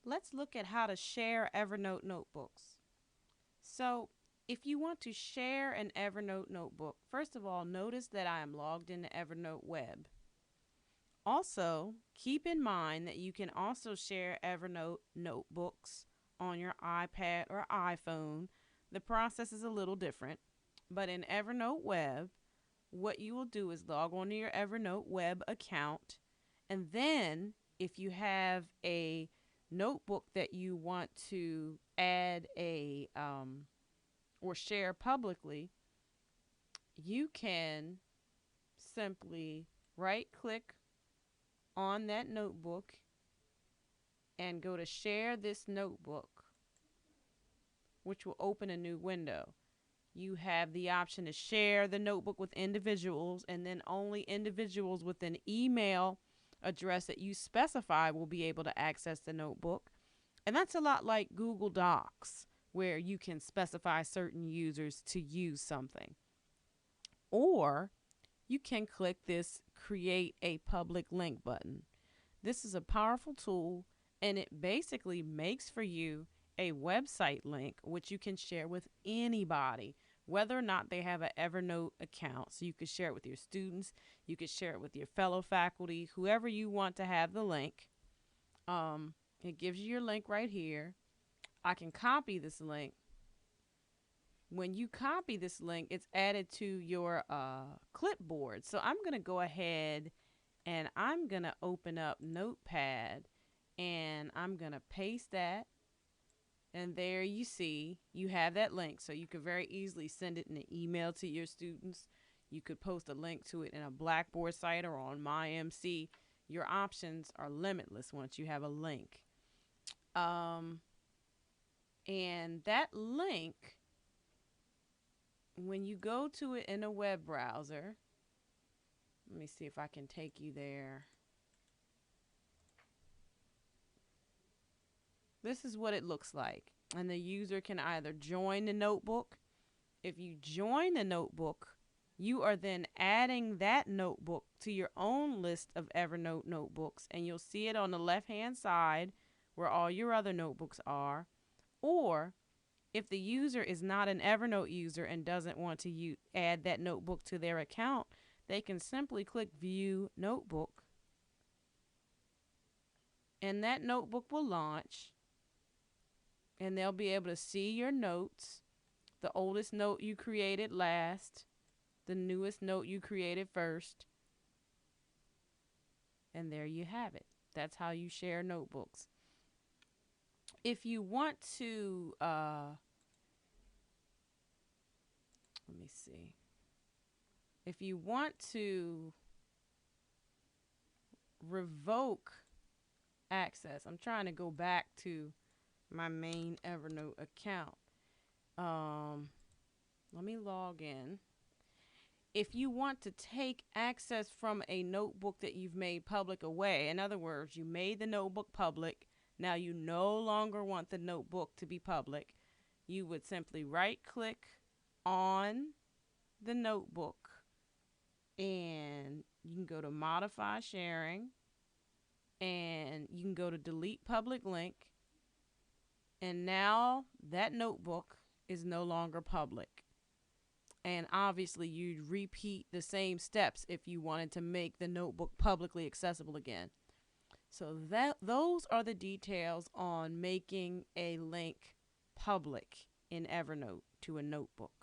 Let's look at how to share Evernote notebooks. So, if you want to share an Evernote notebook, first of all, notice that I am logged into Evernote Web. Also, keep in mind that you can also share Evernote notebooks on your iPad or iPhone. The process is a little different, but in Evernote Web, what you will do is log on to your Evernote Web account, and then if you have a notebook that you want to add a or share publicly, you can simply right click on that notebook and go to share this notebook, which will open a new window. You have the option to share the notebook with individuals, and then only individuals with an email address that you specify will be able to access the notebook. And that's a lot like Google Docs, where you can specify certain users to use something. Or you can click this create a public link button. This is a powerful tool, and it basically makes for you a website link which you can share with anybody, whether or not they have an Evernote account. So you could share it with your students, you could share it with your fellow faculty, whoever you want to have the link. It gives you your link right here. I can copy this link. When you copy this link, it's added to your clipboard. So I'm going to go ahead and I'm going to open up Notepad and I'm going to paste that. And there you see, you have that link. So you could very easily send it in an email to your students. You could post a link to it in a Blackboard site or on MyMC. Your options are limitless once you have a link. And that link, when you go to it in a web browser, let me see if I can take you there. This is what it looks like. And the user can either join the notebook. If you join the notebook, you are then adding that notebook to your own list of Evernote notebooks. And you'll see it on the left-hand side where all your other notebooks are. Or if the user is not an Evernote user and doesn't want to add that notebook to their account, they can simply click View Notebook. And that notebook will launch. And they'll be able to see your notes, the oldest note you created last, the newest note you created first. And there you have it. That's how you share notebooks. If you want to, let me see. If you want to revoke access, I'm trying to go back to my main Evernote account. Let me log in. If you want to take access from a notebook that you've made public away, in other words, you made the notebook public, now you no longer want the notebook to be public, you would simply right click on the notebook and you can go to modify sharing and you can go to delete public link, and now that notebook is no longer public. And obviously you'd repeat the same steps if you wanted to make the notebook publicly accessible again. So those are the details on making a link public in Evernote to a notebook.